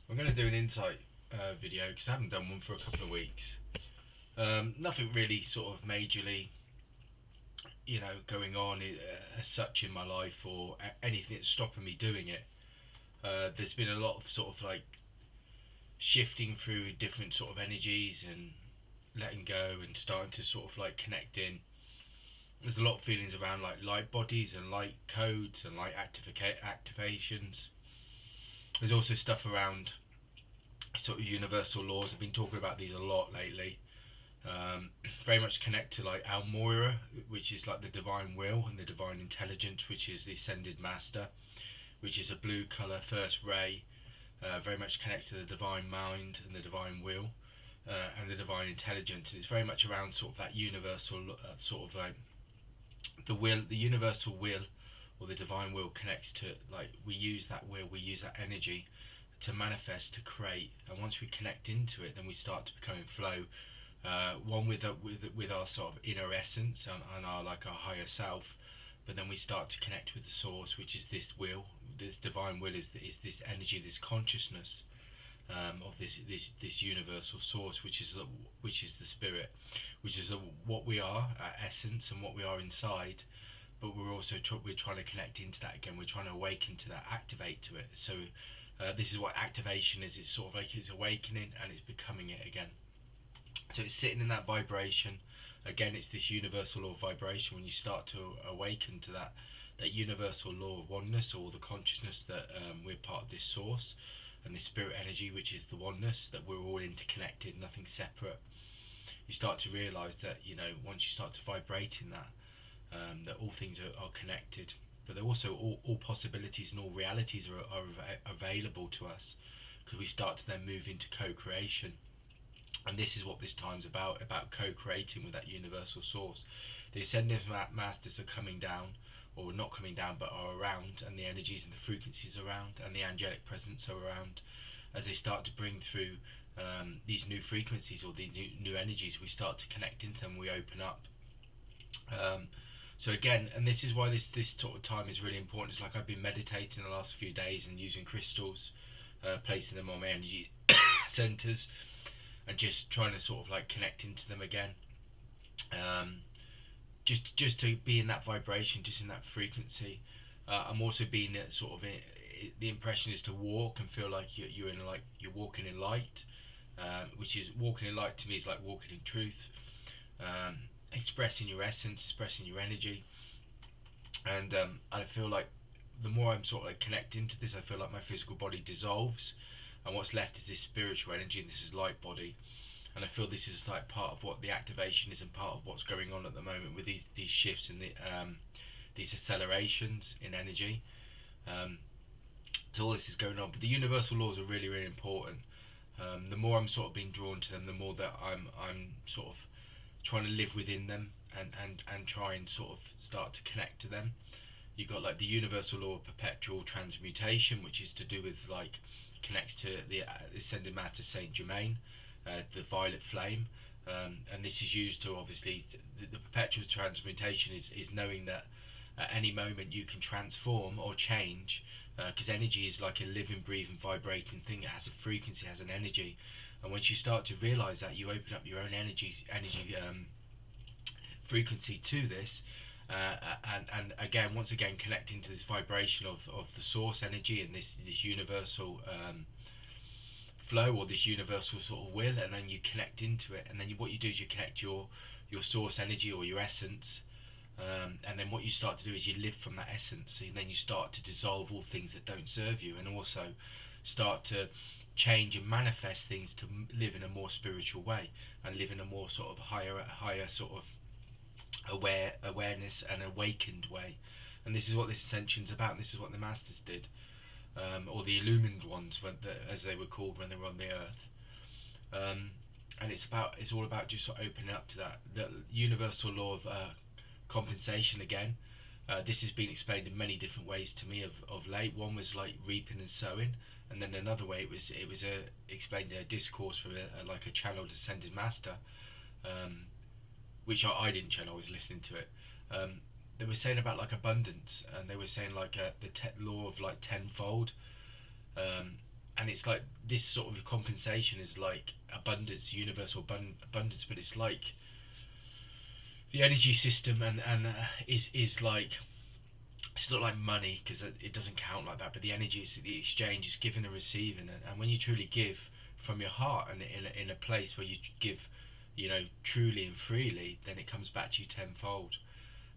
I'm going to do an insight video because I haven't done one for a couple of weeks. Nothing really sort of majorly, going on as such in my life or anything that's stopping me doing it. There's been a lot of sort of like shifting through different sort of energies and letting go and starting to sort of like connect in. There's a lot of feelings around like light bodies and light codes and light activations. There's also stuff around sort of universal laws. I've been talking about these a lot lately. Um, Very much connect to like Al Moira, which is like the divine will, and the divine intelligence, which is the ascended master, which is a blue color first ray. Very much connects to the divine mind and the divine will, and the divine intelligence. It's very much around sort of that universal sort of like the will, the universal will, or the divine will connects to like we use that will, we use that energy to manifest, to create, and once we connect into it, then we start to become in flow. One with our sort of inner essence and our like our higher self, but then we start to connect with the source, which is this will, this divine will is this energy, this consciousness of this universal source, which is the spirit, which is what we are at essence and what we are inside. But we're also we're trying to connect into that again. We're trying to awaken to that, activate to it. So this is what activation is. It's sort of like it's awakening and it's becoming it again. So it's sitting in that vibration. Again, it's this universal law of vibration. When you start to awaken to that universal law of oneness, or the consciousness that we're part of this source and this spirit energy, which is the oneness, that we're all interconnected, nothing separate. You start to realize that once you start to vibrate in that, that all things are connected, but they're also all possibilities and all realities are available to us, because we start to then move into co-creation. And this is what this time's about co-creating with that universal source. The ascended masters are coming down, or not coming down, but are around, and the energies and the frequencies around, and the angelic presence are around. As they start to bring through these new frequencies, or these new energies, we start to connect into them, we open up. So again, and this is why this sort of time is really important. It's like I've been meditating the last few days and using crystals, placing them on my energy centers, and just trying to sort of like connect into them again. Um, just to be in that vibration, just in that frequency. I'm also being sort of the impression is to walk and feel like you're in like you're walking in light, which is walking in light to me is like walking in truth, expressing your essence, expressing your energy, and I feel like the more I'm sort of like connecting to this, I feel like my physical body dissolves, and what's left is this spiritual energy, and this is light body. And I feel this is like part of what the activation is, and part of what's going on at the moment with these shifts and these accelerations in energy. Um, so all this is going on, but the universal laws are really really important. The more I'm sort of being drawn to them, the more that I'm sort of trying to live within them, and try and sort of start to connect to them. You've got like the universal law of perpetual transmutation, which is to do with like connects to the ascended master Saint Germain, the violet flame, and this is used to obviously the perpetual transmutation is knowing that at any moment you can transform or change, because energy is like a living, breathing, vibrating thing. It has a frequency, it has an energy, and once you start to realize that, you open up your own energy frequency to this, and again, once again, connecting to this vibration of the source energy and this universal flow, or this universal sort of will, and then you connect into it, and then what you do is you connect your source energy or your essence, and then what you start to do is you live from that essence, and then you start to dissolve all things that don't serve you, and also start to change and manifest things to live in a more spiritual way, and live in a more sort of higher sort of awareness and awakened way. And this is what this ascension's about, and this is what the masters did, or the illumined ones, as they were called when they were on the earth. um, and it's all about just sort of opening up to that the universal law of compensation again. This has been explained in many different ways to me of late. One was like reaping and sowing, and then another way it was explained in a discourse from like a channeled ascended master, um, which I didn't channel. I was listening to it. Um, they were saying about like abundance, and they were saying like the law of like tenfold, um, and it's like this sort of compensation is like abundance, universal abundance, but it's like the energy system is like, it's not like money because it doesn't count like that, but the energy is the exchange, is giving and receiving, and when you truly give from your heart and in a place where you give, you know, truly and freely, then it comes back to you tenfold.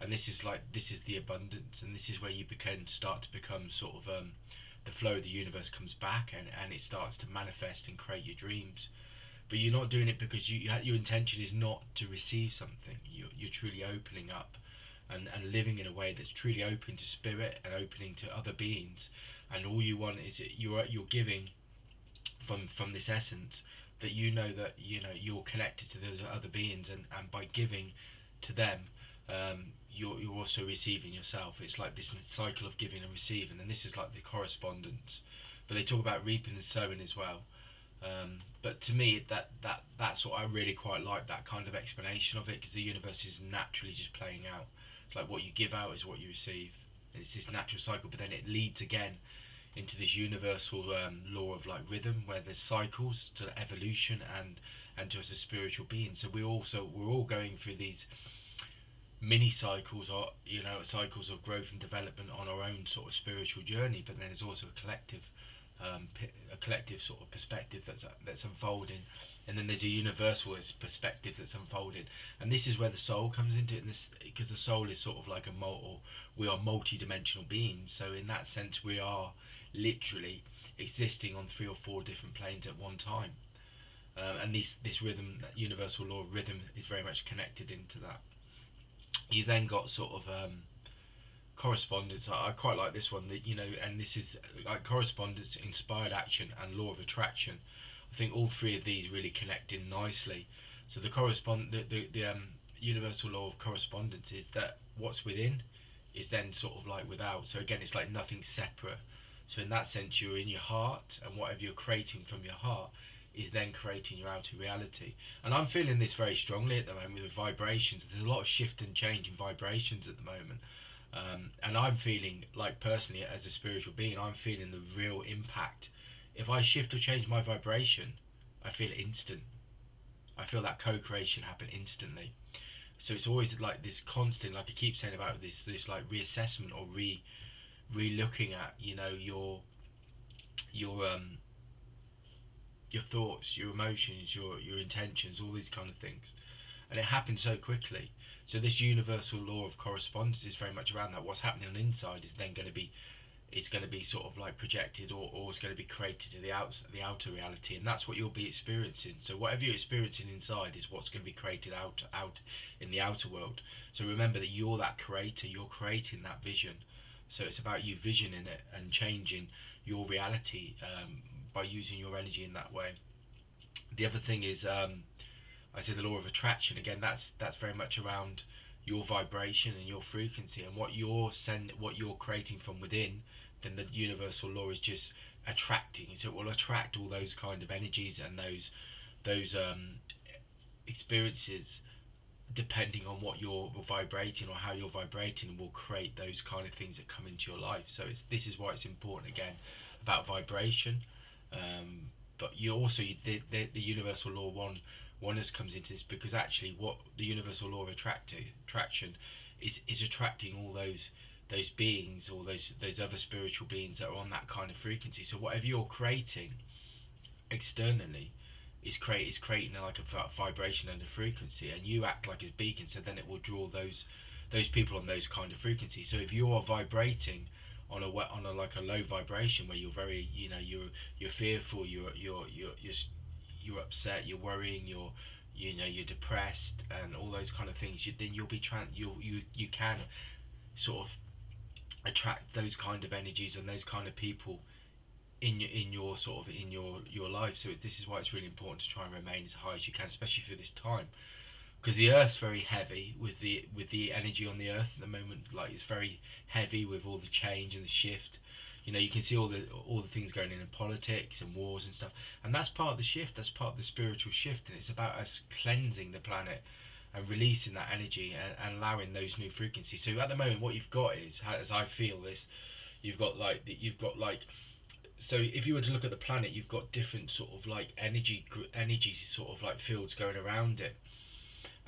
And this is like, this is the abundance, and this is where you start to become sort of the flow of the universe comes back, and it starts to manifest and create your dreams. But you're not doing it because your intention is not to receive something. You're truly opening up and living in a way that's truly open to spirit and opening to other beings, and all you want is you're giving from this essence, that you know you're connected to those other beings, and by giving to them, you're also receiving yourself. It's like this cycle of giving and receiving, and this is like the correspondence. But they talk about reaping and sowing as well. But to me, that's what I really quite like, that kind of explanation of it, because the universe is naturally just playing out. It's like what you give out is what you receive. It's this natural cycle, but then it leads again into this universal law of like rhythm, where there's cycles to evolution and to us as spiritual beings. So we're all going through these mini cycles, or you know, cycles of growth and development on our own sort of spiritual journey. But then there's also a collective sort of perspective that's unfolding, and then there's a universalist perspective that's unfolding. And this is where the soul comes into it, and this, because the soul is sort of like we are multi-dimensional beings. So in that sense, we are literally existing on 3 or 4 different planes at one time. And this rhythm, that universal law of rhythm, is very much connected into that. You then got sort of correspondence. I quite like this one, that, you know, and this is like correspondence, inspired action, and law of attraction. I think all 3 of these really connect in nicely. So the universal law of correspondence is that what's within is then sort of like without. So again, it's like nothing separate. So in that sense, you're in your heart, and whatever you're creating from your heart is then creating your outer reality. And I'm feeling this very strongly at the moment with vibrations. There's a lot of shift and change in vibrations at the moment. And I'm feeling like, personally, as a spiritual being, I'm feeling the real impact. If I shift or change my vibration, I feel it instant. I feel that co-creation happen instantly. So it's always like this constant, like I keep saying about this like reassessment, or re-looking at, you know, your your thoughts, your emotions, your intentions, all these kind of things. And it happens so quickly. So this universal law of correspondence is very much around that. What's happening on the inside is then going to be, it's going to be sort of like projected, or it's going to be created to the outer reality, and that's what you'll be experiencing. So whatever you're experiencing inside is what's going to be created out in the outer world. So remember that you're that creator. You're creating that vision. So it's about you visioning it and changing your reality, by using your energy in that way. The other thing is, I say the law of attraction again. That's very much around your vibration and your frequency, and what you're creating from within. Then the universal law is just attracting. So it will attract all those kind of energies and those experiences, depending on what you're vibrating or how you're vibrating, will create those kind of things that come into your life. So this is why it's important again about vibration. But you also, the universal law oneness comes into this, because actually what the universal law of attraction is attracting all those beings, or those other spiritual beings that are on that kind of frequency. So whatever you're creating externally is creating like a vibration and a frequency, and you act like a beacon. So then it will draw those people on those kind of frequencies. So if you are vibrating on a like a low vibration, where you're very, you know, you're fearful, you're upset, you're worrying, you're depressed, and all those kind of things, then you'll be you can sort of attract those kind of energies and those kind of people in your sort of in your life. So this is why it's really important to try and remain as high as you can, especially for this time, because the earth's very heavy with the energy on the earth at the moment. Like, it's very heavy with all the change and the shift. You know, you can see all the things going in politics and wars and stuff, and that's part of the shift. That's part of the spiritual shift, and it's about us cleansing the planet and releasing that energy, and allowing those new frequencies. So at the moment, what you've got is, as I feel this, you've got like So if you were to look at the planet, you've got different sort of like energy sort of like fields going around it,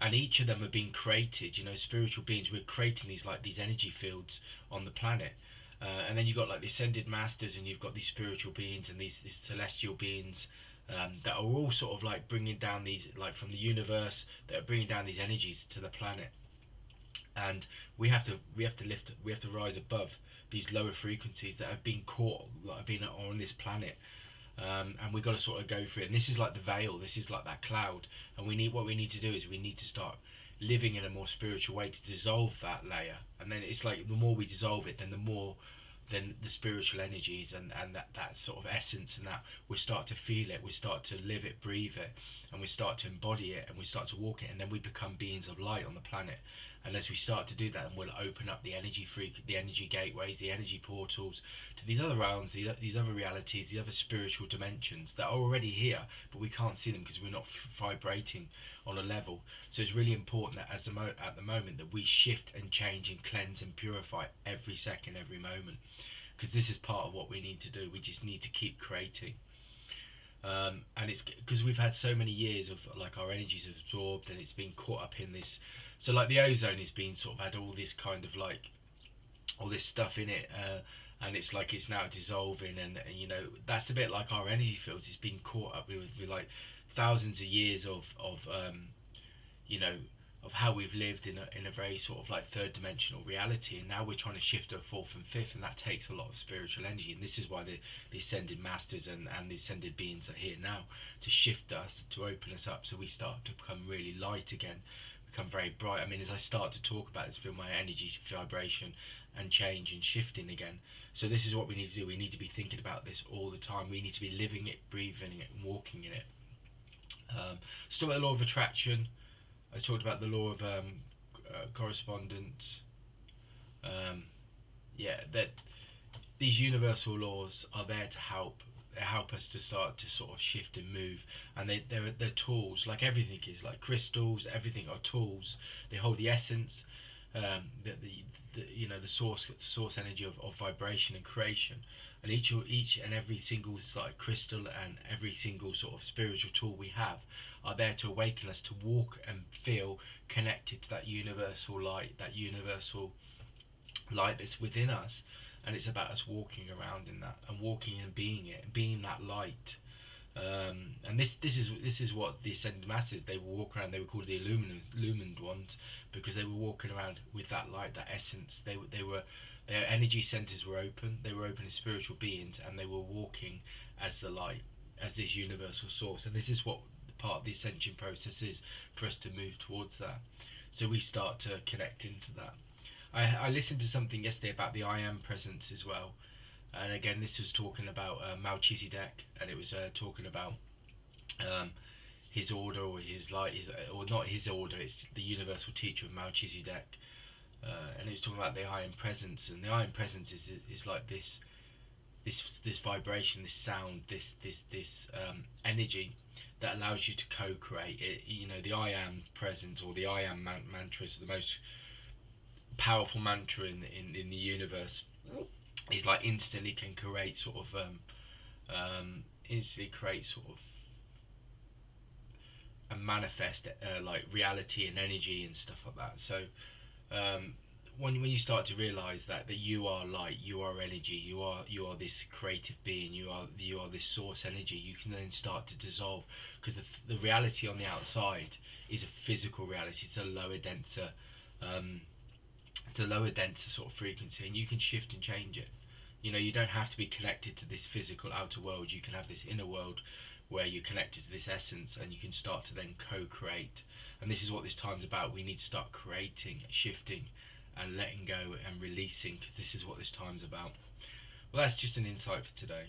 and each of them are being created. Spiritual beings, we're creating these energy fields on the planet. And then you've got like the ascended masters, and you've got these spiritual beings and these celestial beings, that are all sort of like bringing down these, like from the universe, that are bringing down these energies to the planet. And we have to rise above these lower frequencies that have been caught, that have been on this planet. And we've got to sort of go through it. And this is like the veil. This is like that cloud. And what we need to do is we need to start living in a more spiritual way to dissolve that layer. And then it's like the more we dissolve it, then the more, then the spiritual energies and that sort of essence, and that we start to feel it, we start to live it, breathe it, and we start to embody it, and we start to walk it, and then we become beings of light on the planet. And as we start to do that, and we'll open up the energy gateways, the energy portals to these other realms, these other realities, the other spiritual dimensions that are already here, but we can't see them because we're not vibrating on a level. So it's really important that at the moment that we shift and change and cleanse and purify every second, every moment, because this is part of what we need to do. We just need to keep creating. And it's because we've had so many years of like our energies absorbed, and it's been caught up in this. So like the ozone has been sort of had all this kind of like all this stuff in it, and it's like it's now dissolving, and that's a bit like our energy fields. It's been caught up with like thousands of years of you know of how we've lived in a very sort of like third dimensional reality, and now we're trying to shift to a fourth and fifth, and that takes a lot of spiritual energy. And this is why the ascended masters and the ascended beings are here now, to shift us, to open us up, so we start to become really light again, become very bright. I mean, as I start to talk about this, feel my energy vibration and change and shifting again. So this is what we need to do. We need to be thinking about this all the time. We need to be living it, breathing it, and walking in it. Still the law of attraction. I talked about the law of correspondence. Um, yeah, that these universal laws are there to help us to start to sort of shift and move. And they're tools, like everything is, like crystals. Everything are tools. They hold the essence, the source energy of vibration and creation. And each and every single like crystal and every single sort of spiritual tool we have are there to awaken us to walk and feel connected to that universal light, that's within us. And it's about us walking around in that, and walking and being it, being that light. And this is what the ascended masters, they will walk around. They were called the illumined ones, because they were walking around with that light, that essence. They were, their energy centers were open. They were open as spiritual beings, and they were walking as the light, as this universal source. And this is what part of the ascension process is, for us to move towards that. So we start to connect into that. I listened to something yesterday about the I am presence as well, and again this was talking about Melchizedek, and it was talking about um, his order, or his light, or not his order. It's the universal teacher of Melchizedek, and it was talking about the I am presence, and the I am presence is like this vibration, this sound, this energy that allows you to co-create it. The I am presence, or the I am mantra, is the most powerful mantra in the universe. Is like instantly can create sort of instantly create sort of and manifest like reality and energy and stuff like that. So um, when you start to realize that you are light, you are energy, you are this creative being, you are this source energy, you can then start to dissolve, because the reality on the outside is a physical reality. It's a lower, denser um, sort of frequency, and you can shift and change it. You don't have to be connected to this physical outer world. You can have this inner world where you're connected to this essence, and you can start to then co-create. And this is what this time's about. We need to start creating, shifting, and letting go and releasing, because this is what this time's about. Well, that's just an insight for today.